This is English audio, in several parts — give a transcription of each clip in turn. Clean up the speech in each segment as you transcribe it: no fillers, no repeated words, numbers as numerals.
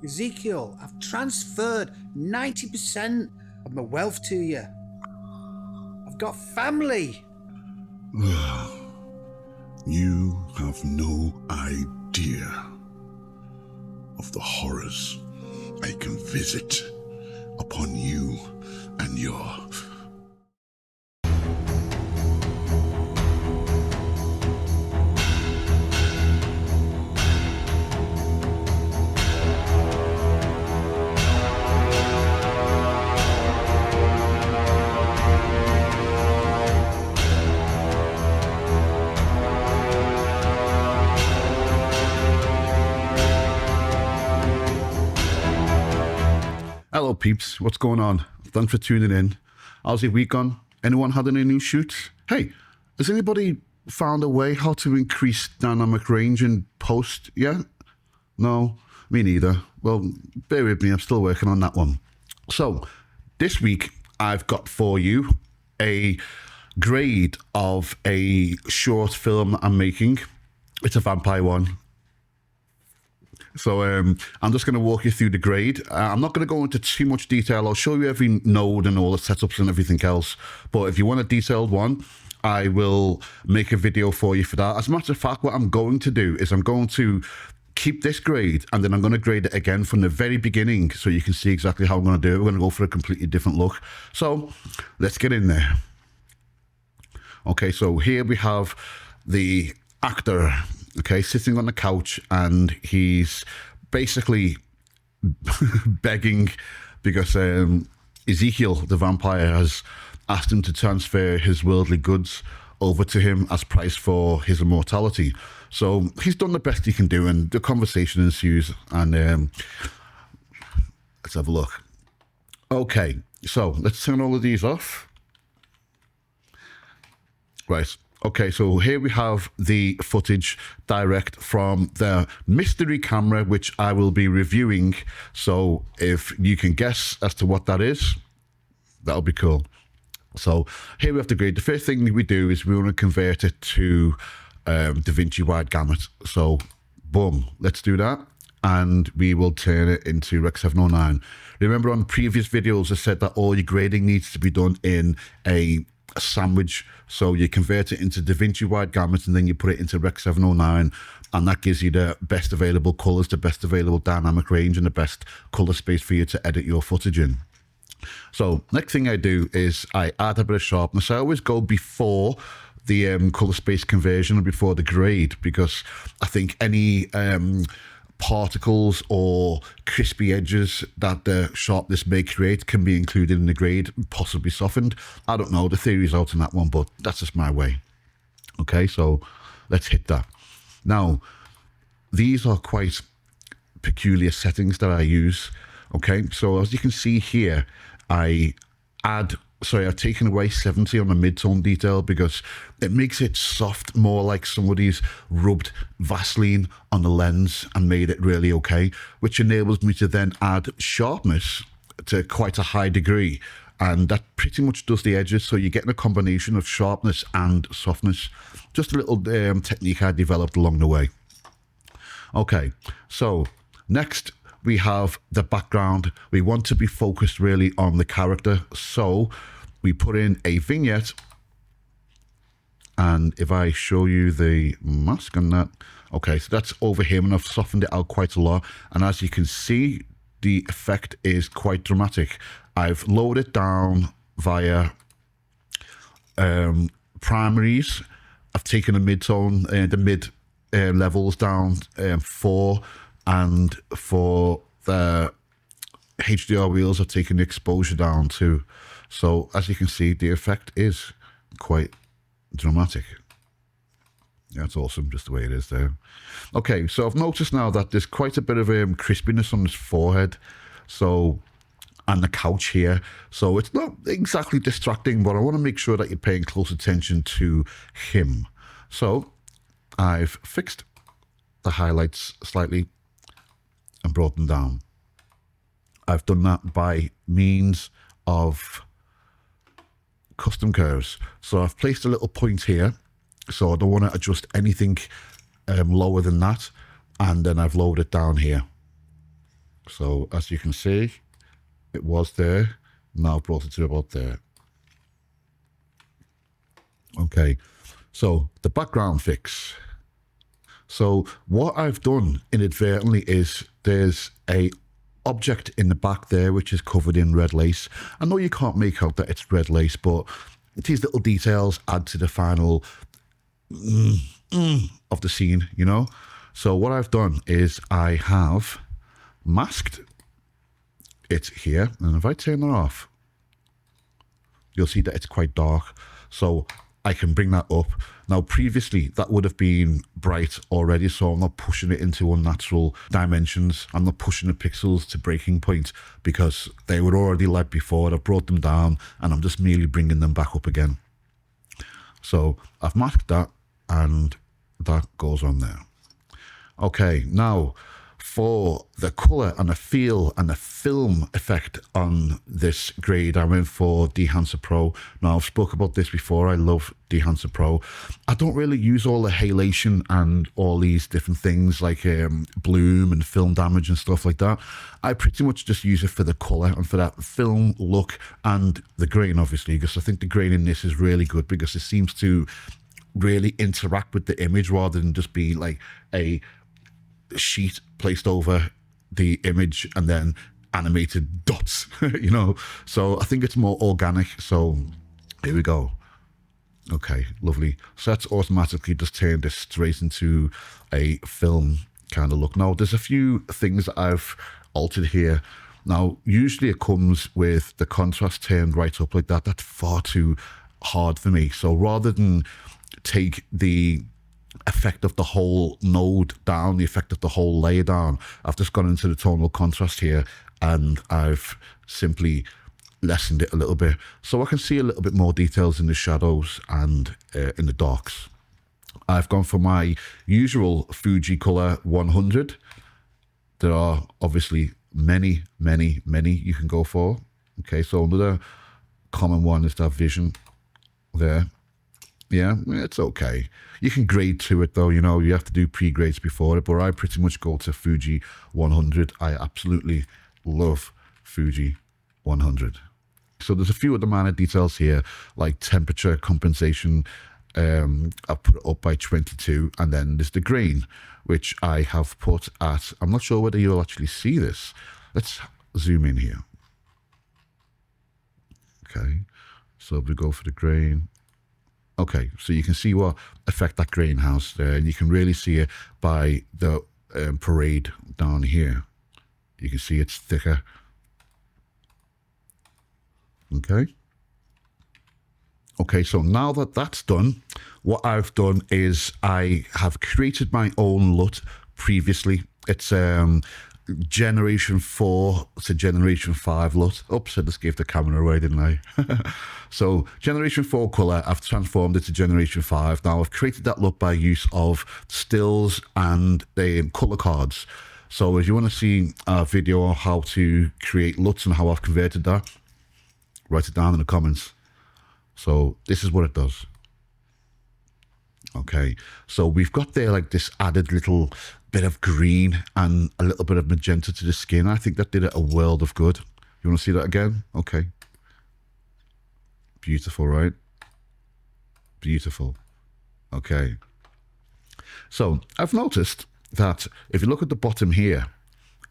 Ezekiel, I've transferred 90% of my wealth to you. I've got family. You have no idea of the horrors I can visit upon you and your... Hello peeps, what's going on? Thanks for tuning in. How's your week gone? Anyone had any new shoots? Hey, has anybody found a way how to increase dynamic range in post yet? No, me neither. Well, bear with me, I'm still working on that one. So, this week I've got for you a grade of a short film I'm making. It's a vampire one. So I'm just going to walk you through the grade. I'm not going to go into too much detail. I'll show you every node and all the setups and everything else. But if you want a detailed one, I will make a video for you for that. As a matter of fact, what I'm going to do is I'm going to keep this grade and then I'm going to grade it again from the very beginning so you can see exactly how I'm going to do it. We're going to go for a completely different look. So let's get in there. Okay, so here we have the actor, okay, sitting on the couch, and he's basically begging because Ezekiel, the vampire, has asked him to transfer his worldly goods over to him as price for his immortality. So he's done the best he can do, and the conversation ensues, and let's have a look. Okay, so let's turn all of these off. Right. Okay, so here we have the footage direct from the mystery camera, which I will be reviewing. So if you can guess as to what that is, that'll be cool. So here we have the grade. The first thing we do is we want to convert it to DaVinci wide gamut. So boom, let's do that. And we will turn it into Rec 709. Remember on previous videos, I said that all your grading needs to be done in a sandwich. So you convert it into DaVinci wide gamut and then you put it into Rec 709, and that gives you the best available colors, the best available dynamic range, and the best color space for you to edit your footage in. So next thing I do is I add a bit of sharpness. I always go before the color space conversion and before the grade, because I think any particles or crispy edges that the sharpness may create can be included in the grade, possibly softened. I don't know, the theory's out on that one, but that's just my way. Okay, so let's hit that. Now, these are quite peculiar settings that I use. Okay, so as you can see here, I've taken away 70 on the mid-tone detail because it makes it soft, more like somebody's rubbed Vaseline on the lens and made it really okay, which enables me to then add sharpness to quite a high degree. And that pretty much does the edges, so you're getting a combination of sharpness and softness. Just a little technique I developed along the way. Okay, so next we have the background. We want to be focused really on the character, so we put in a vignette, and if I show you the mask on that, okay, so that's over him, and I've softened it out quite a lot, and as you can see, the effect is quite dramatic. I've lowered it down via primaries. I've taken the mid-tone, the mid levels down 4, and for the HDR wheels, I've taken the exposure down too. So as you can see, the effect is quite dramatic. Yeah, it's awesome, just the way it is there. Okay, so I've noticed now that there's quite a bit of crispiness on his forehead, so, and the couch here. So it's not exactly distracting, but I want to make sure that you're paying close attention to him. So I've fixed the highlights slightly and brought them down. I've done that by means of custom curves. So I've placed a little point here, so I don't want to adjust anything lower than that, and then I've lowered it down here. So as you can see, it was there. Now I've brought it to about there. Okay, so the background fix. So what I've done inadvertently is there's a object in the back there which is covered in red lace. I know you can't make out that it's red lace, but these little details add to the final of the scene, you know? So what I've done is I have masked it here, and if I turn that off, you'll see that it's quite dark. So I can bring that up. Now, previously, that would have been bright already, so I'm not pushing it into unnatural dimensions. I'm not pushing the pixels to breaking point because they were already light before. I've brought them down, and I'm just merely bringing them back up again. So I've masked that, and that goes on there. Okay, now for the colour and the feel and the film effect on this grade, I went for Dehancer Pro. Now, I've spoke about this before. I love Dehancer Pro. I don't really use all the halation and all these different things like bloom and film damage and stuff like that. I pretty much just use it for the colour and for that film look and the grain, obviously, because I think the grain in this is really good because it seems to really interact with the image rather than just be like a sheet placed over the image and then animated dots, you know. So I think it's more organic. So here we go. Okay, lovely. So that's automatically just turned this straight into a film kind of look. Now, there's a few things that I've altered here. Now, usually it comes with the contrast turned right up like that. That's far too hard for me. So rather than take the effect of the whole node down, the effect of the whole layer down, I've just gone into the tonal contrast here and I've simply lessened it a little bit so I can see a little bit more details in the shadows and in the darks. I've gone for my usual Fuji color 100. There are obviously many you can go for. Okay, so another common one is that vision there. Yeah, it's okay. You can grade to it though, you know, you have to do pre-grades before it, but I pretty much go to Fuji 100. I absolutely love Fuji 100. So there's a few other minor details here, like temperature compensation. I've put it up by 22, and then there's the grain, which I have put at, I'm not sure whether you'll actually see this. Let's zoom in here. Okay, so if we go for the grain, okay, so you can see what effect that grain has there, and you can really see it by the parade down here. You can see it's thicker. Okay. Okay, so now that that's done, what I've done is I have created my own LUT previously. It's Generation 4 to Generation 5 LUT. Oops, I just gave the camera away, didn't I? So Generation 4 colour, I've transformed it to Generation 5. Now I've created that LUT by use of stills and the colour cards. So if you want to see a video on how to create LUTs and how I've converted that, write it down in the comments. So this is what it does. Okay, so we've got there like this added little bit of green and a little bit of magenta to the skin. I think that did it a world of good. You want to see that again? Okay. Beautiful, right? Beautiful. Okay. So I've noticed that if you look at the bottom here,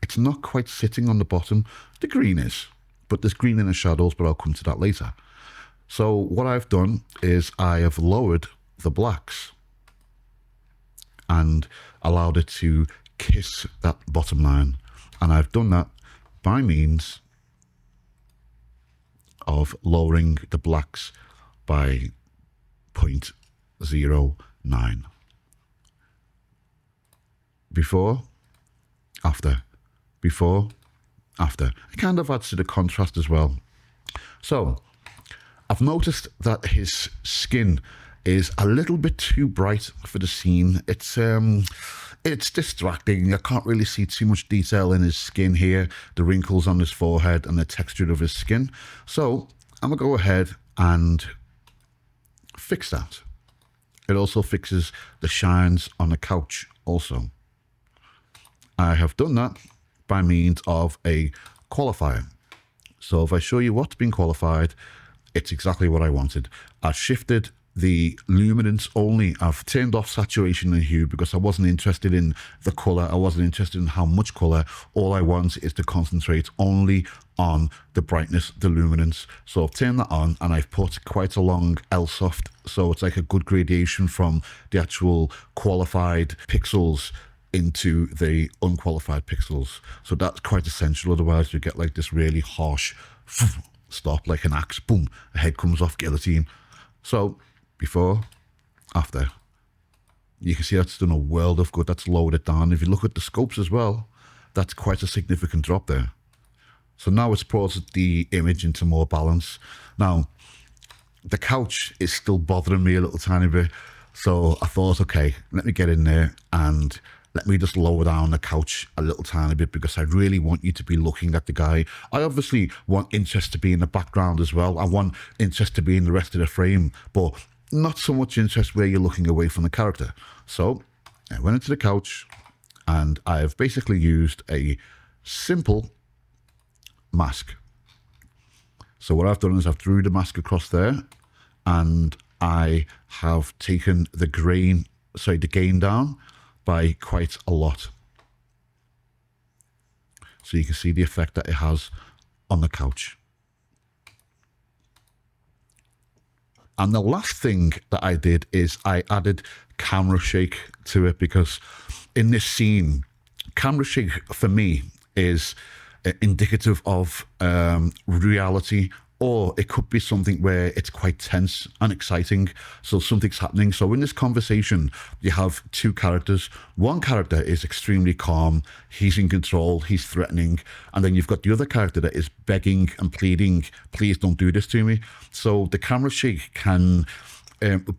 it's not quite sitting on the bottom. The green is, but there's green in the shadows, but I'll come to that later. So what I've done is I have lowered the blacks and allowed it to kiss that bottom line. And I've done that by means of lowering the blacks by 0.09. Before, after, before, after. It kind of adds to the contrast as well. So I've noticed that his skin is a little bit too bright for the scene. It's distracting. I can't really see too much detail in his skin here, the wrinkles on his forehead and the texture of his skin. So I'm gonna go ahead and fix that. It also fixes the shines on the couch also. I have done that by means of a qualifier. So if I show you what's been qualified, it's exactly what I wanted. I've shifted the luminance only. I've turned off saturation and hue because I wasn't interested in the color. I wasn't interested in how much color. All I want is to concentrate only on the brightness, the luminance. So I've turned that on, and I've put quite a long L-soft, so it's like a good gradation from the actual qualified pixels into the unqualified pixels. So that's quite essential, otherwise you get like this really harsh stop, like an axe, boom, a head comes off, guillotine. So before, after, you can see that's done a world of good. That's lowered it down. If you look at the scopes as well, that's quite a significant drop there. So now it's brought the image into more balance. Now, the couch is still bothering me a little tiny bit. So I thought, okay, let me get in there and let me just lower down the couch a little tiny bit, because I really want you to be looking at the guy. I obviously want interest to be in the background as well. I want interest to be in the rest of the frame, but not so much interest where you're looking away from the character. So I went into the couch, and I've basically used a simple mask. So what I've done is I've drew the mask across there, and I have taken the gain down by quite a lot. So you can see the effect that it has on the couch. And the last thing that I did is I added camera shake to it, because in this scene, camera shake for me is indicative of reality, or it could be something where it's quite tense and exciting, so something's happening. So in this conversation, you have two characters. One character is extremely calm, he's in control, he's threatening, and then you've got the other character that is begging and pleading, please don't do this to me. So the camera shake can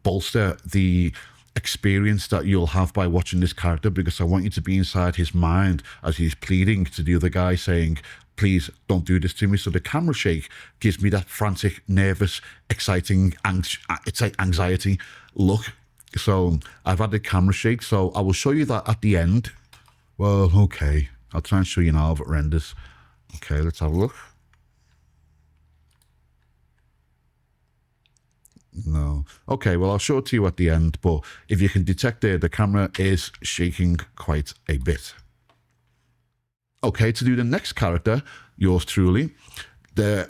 bolster the experience that you'll have by watching this character, because I want you to be inside his mind as he's pleading to the other guy, saying, please don't do this to me. So the camera shake gives me that frantic, nervous, exciting, it's like anxiety look. So I've added camera shake. So I will show you that at the end. Well, okay, I'll try and show you now if it renders. Okay, let's have a look. No. Okay, well, I'll show it to you at the end, but if you can detect there, the camera is shaking quite a bit. Okay, to do the next character, yours truly, the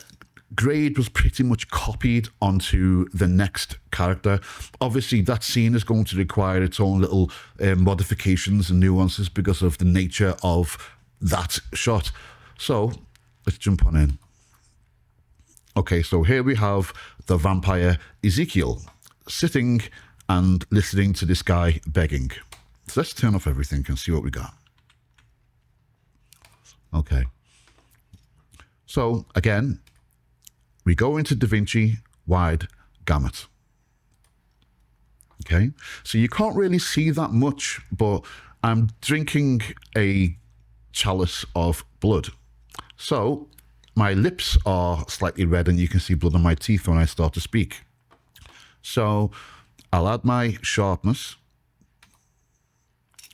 grade was pretty much copied onto the next character. Obviously, that scene is going to require its own little modifications and nuances because of the nature of that shot. So let's jump on in. Okay, so here we have the vampire Ezekiel sitting and listening to this guy begging. So let's turn off everything and see what we got. Okay. So again, we go into DaVinci wide gamut. Okay, so you can't really see that much, but I'm drinking a chalice of blood. So my lips are slightly red and you can see blood on my teeth when I start to speak. So I'll add my sharpness,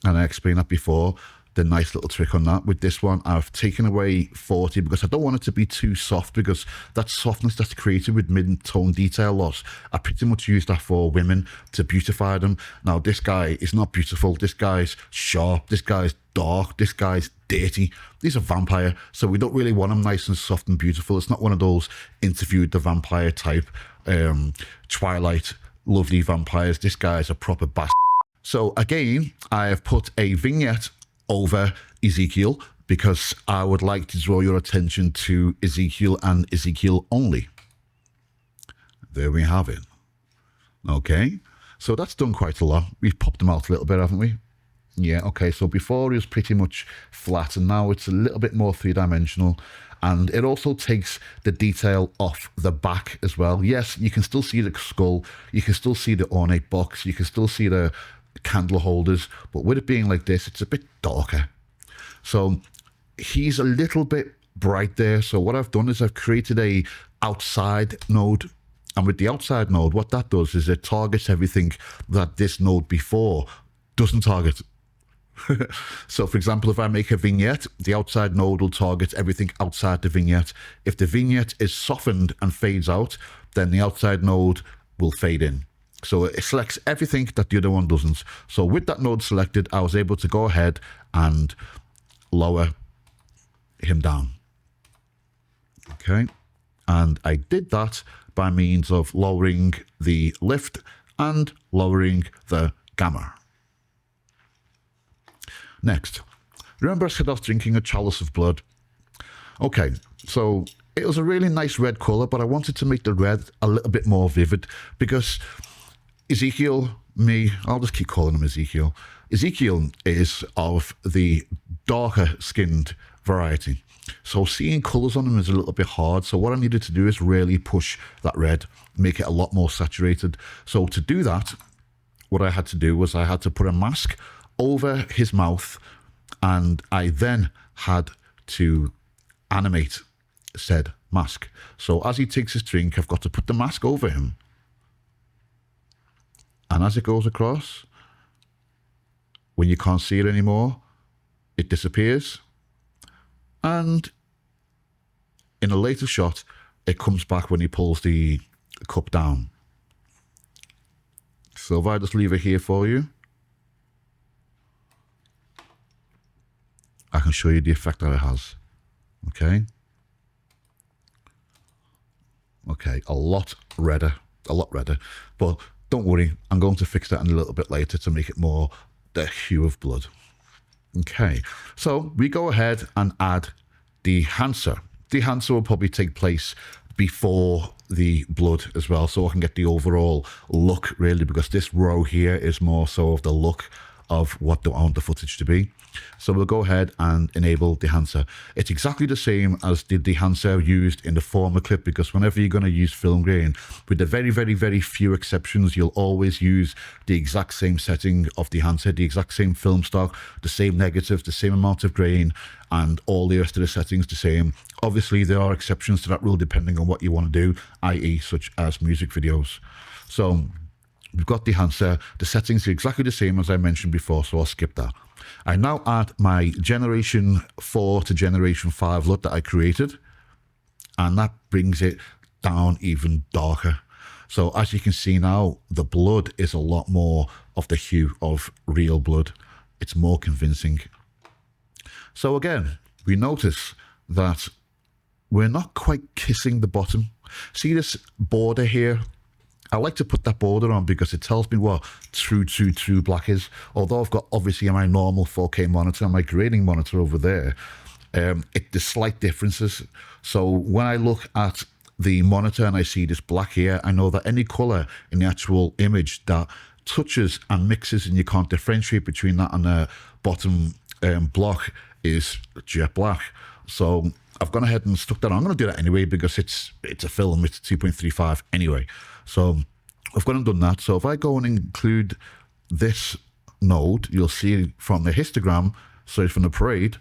and I explained that before, the nice little trick on that. With this one, I've taken away 40 because I don't want it to be too soft, because that softness that's created with mid-tone detail loss, I pretty much use that for women to beautify them. Now, this guy is not beautiful. This guy's sharp. This guy's dark. This guy's dirty. He's a vampire, so we don't really want him nice and soft and beautiful. It's not one of those interviewed the vampire type, Twilight, lovely vampires. This guy's a proper bastard. So again, I have put a vignette over Ezekiel because I would like to draw your attention to Ezekiel and Ezekiel only. There we have it. Okay, so that's done quite a lot. We've popped them out a little bit, haven't we? Yeah, okay, so before it was pretty much flat, and now it's a little bit more three-dimensional, and it also takes the detail off the back as well. Yes, you can still see the skull, you can still see the ornate box, you can still see the candle holders, but with it being like this, it's a bit darker. So he's a little bit bright there. So what I've done is I've created a outside node, and with the outside node, what that does is it targets everything that this node before doesn't target. So, for example, if I make a vignette, the outside node will target everything outside the vignette. If the vignette is softened and fades out, then the outside node will fade in. So it selects everything that the other one doesn't. So with that node selected, I was able to go ahead and lower him down. Okay. And I did that by means of lowering the lift and lowering the gamma. Next, remember I said I was drinking a chalice of blood? Okay, so it was a really nice red color, but I wanted to make the red a little bit more vivid because Ezekiel, I'll just keep calling him Ezekiel. Ezekiel is of the darker skinned variety. So seeing colors on him is a little bit hard. So what I needed to do is really push that red, make it a lot more saturated. So to do that, what I had to do was I had to put a mask over his mouth, and I then had to animate said mask. So as he takes his drink, I've got to put the mask over him. And as it goes across, when you can't see it anymore, it disappears. And in a later shot, it comes back when he pulls the cup down. So if I just leave it here for you, I can show you the effect that it has. Okay. Okay, a lot redder. But don't worry, I'm going to fix that in a little bit later to make it more the hue of blood. Okay, so we go ahead and add the Hansa. The Hansa will probably take place before the blood as well, so I can get the overall look really, because this row here is more so of the look of what I want the footage to be. So we'll go ahead and enable the Hansa. It's exactly the same as the Hansa used in the former clip, because whenever you're going to use film grain, with the very, very, very few exceptions, you'll always use the exact same setting of the Hansa, the exact same film stock, the same negative, the same amount of grain, and all the rest of the settings the same. Obviously, there are exceptions to that rule depending on what you want to do, i.e. such as music videos. So we've got the Hansa. The settings are exactly the same as I mentioned before, so I'll skip that. I now add my Generation 4 to Generation 5 LUT that I created, and that brings it down even darker. So as you can see now, the blood is a lot more of the hue of real blood. It's more convincing. So again, we notice that we're not quite kissing the bottom. See this border here? I like to put that border on because it tells me what true black is. Although I've got obviously my normal 4K monitor and my grading monitor over there, there's slight differences. So when I look at the monitor and I see this black here, I know that any color in the actual image that touches and mixes and you can't differentiate between that and the bottom block is jet black. So I've gone ahead and stuck that on. I'm going to do that anyway because it's a film, it's 2.35 anyway. So I've gone and done that. So if I go and include this node, you'll see from the histogram, so from the parade,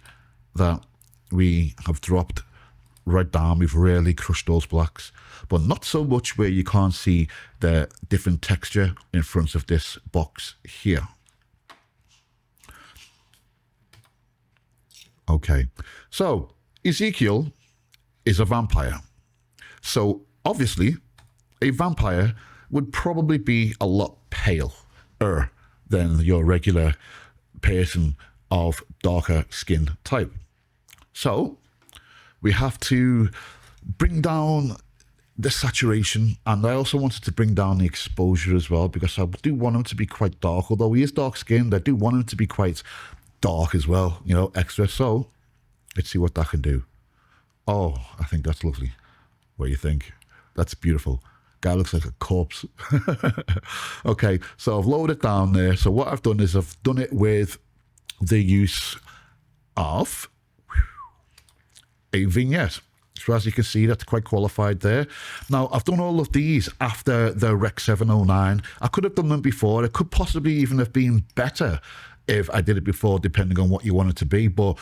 that we have dropped right down. We've really crushed those blacks, but not so much where you can't see the different texture in front of this box here. Okay, so Ezekiel is a vampire. So obviously, a vampire would probably be a lot paler than your regular person of darker skin type. So we have to bring down the saturation, and I also wanted to bring down the exposure as well, because I do want him to be quite dark. Although he is dark skinned, I do want him to be quite dark as well, you know, extra. So let's see what that can do. Oh, I think that's lovely. What do you think? That's beautiful. Guy looks like a corpse. Okay, so I've lowered it down there. So what I've done is I've done it with the use of a vignette. So as you can see, that's quite qualified there. Now, I've done all of these after the Rec 709. I could have done them before. It could possibly even have been better if I did it before, depending on what you want it to be. But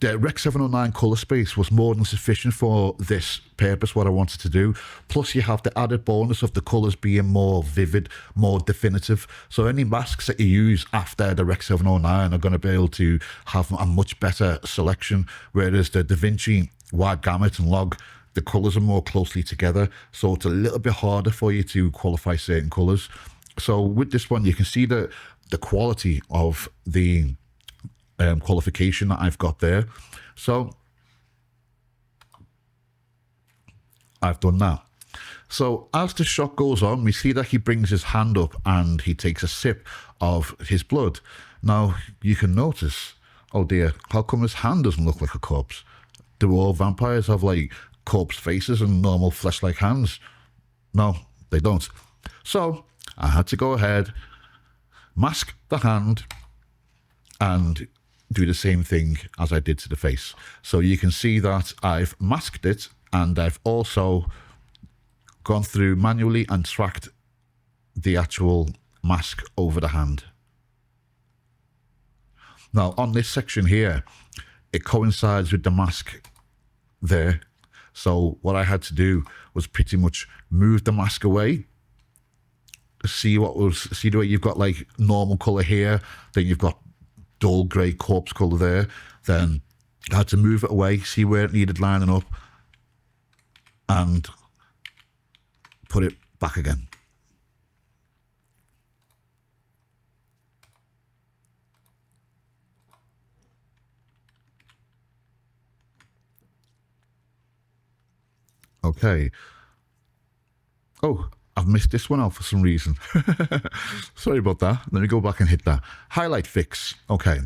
the Rec 709 colour space was more than sufficient for this purpose, what I wanted to do. Plus, you have the added bonus of the colours being more vivid, more definitive. So any masks that you use after the Rec 709 are going to be able to have a much better selection, whereas the Da Vinci wide gamut and log, the colours are more closely together, so it's a little bit harder for you to qualify certain colours. So with this one, you can see the quality of the qualification that I've got there. So I've done that. So as the shot goes on, we see that he brings his hand up and he takes a sip of his blood. Now you can notice, oh dear, how come his hand doesn't look like a corpse? Do all vampires have like corpse faces and normal flesh-like hands? No, they don't. So I had to go ahead, mask the hand, and do the same thing as I did to the face. So you can see that I've masked it, and I've also gone through manually and tracked the actual mask over the hand. Now on this section here, it coincides with the mask there. So what I had to do was pretty much move the mask away. See the way you've got like normal colour here, then you've got dull grey corpse colour there. Then I had to move it away, see where it needed lining up, and put it back again. Okay. Oh, I've missed this one out for some reason. Sorry about that. Let me go back and hit that. Highlight fix. Okay.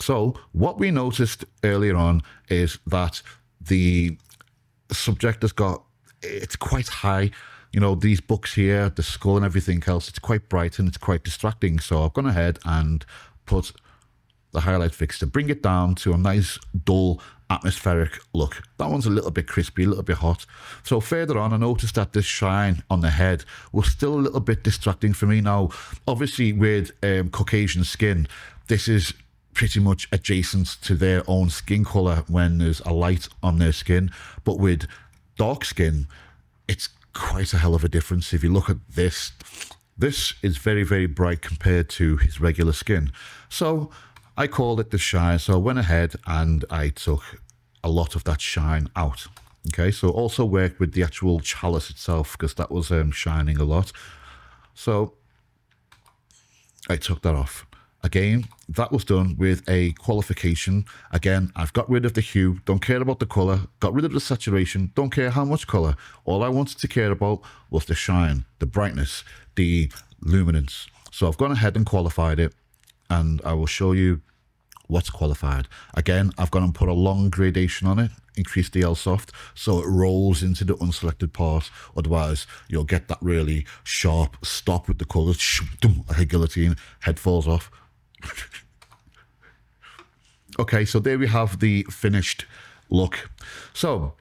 So what we noticed earlier on is that the subject has got, it's quite high. You know, these books here, the skull and everything else, it's quite bright and it's quite distracting. So I've gone ahead and put the highlight fix to bring it down to a nice, dull, atmospheric look. That one's a little bit crispy, a little bit hot. So further on, I noticed that this shine on the head was still a little bit distracting for me. Now, obviously with Caucasian skin, this is pretty much adjacent to their own skin color when there's a light on their skin. But with dark skin, it's quite a hell of a difference. If you look at this is very, very bright compared to his regular skin. So I called it the shine. So I went ahead and I took a lot of that shine out. Okay, so also worked with the actual chalice itself because that was shining a lot. So I took that off. Again, that was done with a qualification. Again, I've got rid of the hue, don't care about the color, got rid of the saturation, don't care how much color. All I wanted to care about was the shine, the brightness, the luminance. So I've gone ahead and qualified it, and I will show you what's qualified. Again, I've gone and put a long gradation on it, increase the L soft, so it rolls into the unselected part. Otherwise, you'll get that really sharp stop with the colors, like a guillotine, head falls off. Okay, so there we have the finished look. So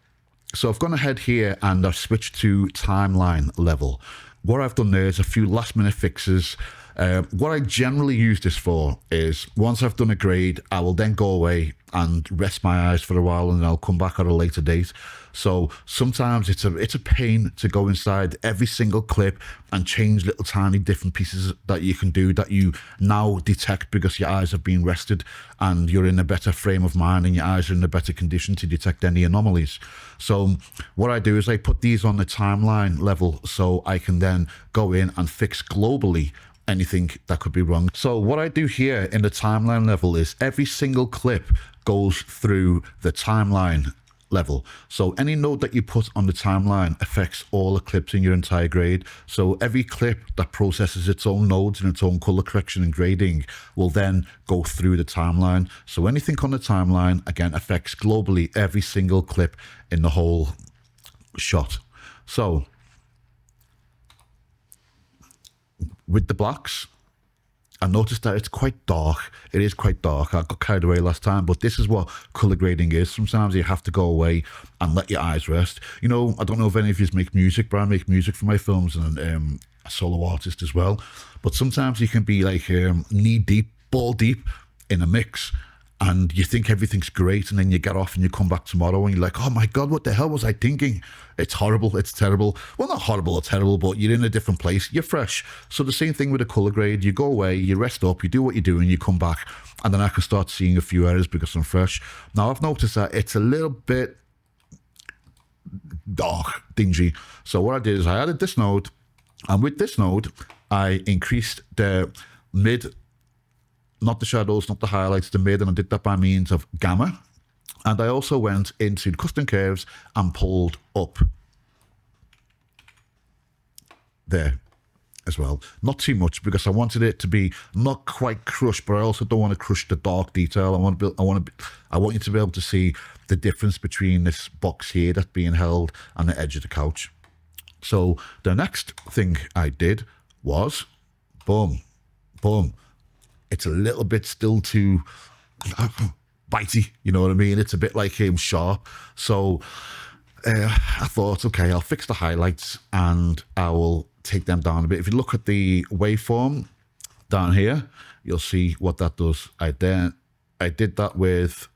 I've gone ahead here and I've switched to timeline level. What I've done there is a few last minute fixes. What I generally use this for is once I've done a grade, I will then go away and rest my eyes for a while, and then I'll come back at a later date. So sometimes it's a pain to go inside every single clip and change little tiny different pieces that you can do that you now detect because your eyes have been rested and you're in a better frame of mind and your eyes are in a better condition to detect any anomalies. So what I do is I put these on the timeline level so I can then go in and fix globally anything that could be wrong. So what I do here in the timeline level is every single clip goes through the timeline level. So any node that you put on the timeline affects all the clips in your entire grade. So every clip that processes its own nodes and its own color correction and grading will then go through the timeline. So anything on the timeline, again, affects globally every single clip in the whole shot. So with the blacks, I noticed that it's quite dark. It is quite dark. I got carried away last time, but this is what color grading is. Sometimes you have to go away and let your eyes rest. You know, I don't know if any of you make music, but I make music for my films and a solo artist as well. But sometimes you can be like knee deep, ball deep in a mix, and you think everything's great, and then you get off and you come back tomorrow and you're like, oh my God, what the hell was I thinking? It's horrible, it's terrible. Well, not horrible or terrible, but you're in a different place, you're fresh. So the same thing with the colour grade, you go away, you rest up, you do what you do, and you come back, and then I can start seeing a few errors because I'm fresh. Now I've noticed that it's a little bit dark, dingy. So what I did is I added this node, and with this node, I increased the mid, not the shadows, not the highlights, the mid, and I did that by means of gamma. And I also went into custom curves and pulled up there as well. Not too much, because I wanted it to be not quite crushed, but I also don't want to crush the dark detail. I want you to be able to see the difference between this box here that's being held and the edge of the couch. So the next thing I did was boom, boom. It's a little bit still too bitey, you know what I mean? It's a bit like sharp. So I thought, okay, I'll fix the highlights and I will take them down a bit. If you look at the waveform down here, you'll see what that does. I did that with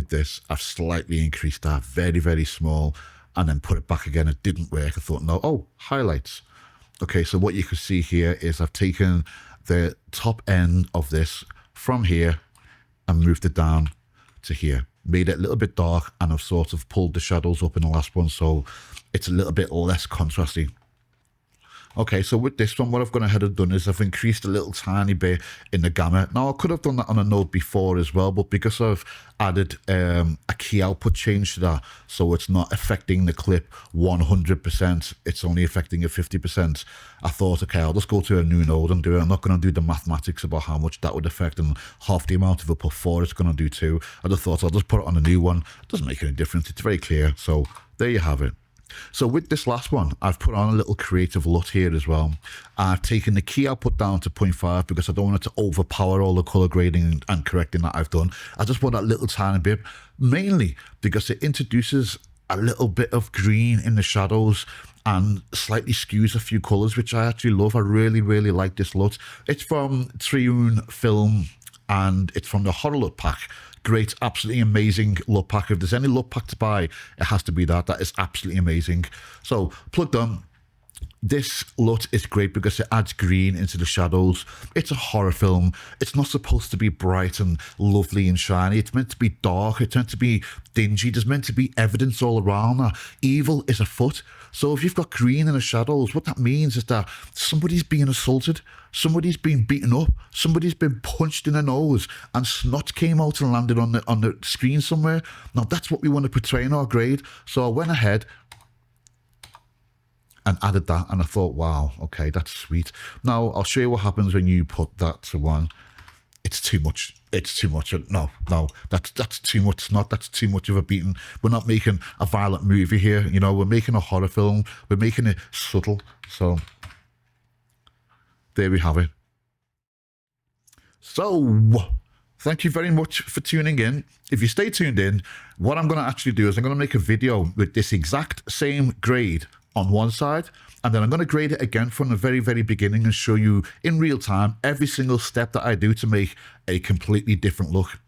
this. I've slightly increased that, very, very small, and then put it back again. It didn't work. I thought, no, oh, highlights. Okay, so what you can see here is I've taken the top end of this from here and moved it down to here. Made it a little bit dark, and I've sort of pulled the shadows up in the last one, so it's a little bit less contrasty. Okay, so with this one, what I've gone ahead and done is I've increased a little tiny bit in the gamma. Now, I could have done that on a node before as well, but because I've added a key output change to that, so it's not affecting the clip 100%, it's only affecting it 50%, I thought, okay, I'll just go to a new node and do it. I'm not going to do the mathematics about how much that would affect, and half the amount of a put 4 it's going to do too. I just thought I'll just put it on a new one. It doesn't make any difference. It's very clear. So there you have it. So with this last one, I've put on a little creative LUT here as well. I've taken the key output down to 0.5 because I don't want it to overpower all the color grading and correcting that I've done. I just want that little tiny bit, mainly because it introduces a little bit of green in the shadows and slightly skews a few colors, which I actually love. I really, really like this LUT. It's from Triune Film, and it's from the Horror LUT pack. Great, absolutely amazing LUT pack. If there's any LUT pack to buy, it has to be that. That is absolutely amazing. So plugged on. This LUT is great because it adds green into the shadows. It's a horror film. It's not supposed to be bright and lovely and shiny. It's meant to be dark. It's meant to be dingy. There's meant to be evidence all around that evil is afoot. So if you've got green in the shadows, what that means is that somebody's being assaulted, somebody's been beaten up, somebody's been punched in the nose, and snot came out and landed on the screen somewhere. Now that's what we want to portray in our grade. So I went ahead and added that, and I thought, wow, okay, that's sweet. Now I'll show you what happens when you put that to one. It's too much. It's too much. No, that's too much snot. That's too much of a beating. We're not making a violent movie here. You know, we're making a horror film. We're making it subtle. So there we have it. So thank you very much for tuning in. If you stay tuned in, what I'm going to actually do is I'm going to make a video with this exact same grade on one side, and then I'm going to grade it again from the very, very beginning and show you in real time every single step that I do to make a completely different look.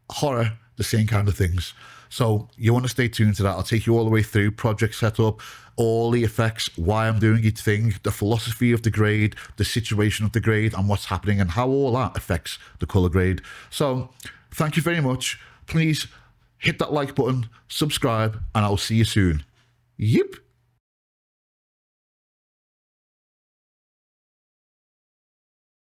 Horror, the same kind of things. So you want to stay tuned to that. I'll take you all the way through project setup, all the effects, why I'm doing each thing, the philosophy of the grade, the situation of the grade, and what's happening and how all that affects the color grade. So thank you very much. Please hit that like button, subscribe, and I'll see you soon. Yep.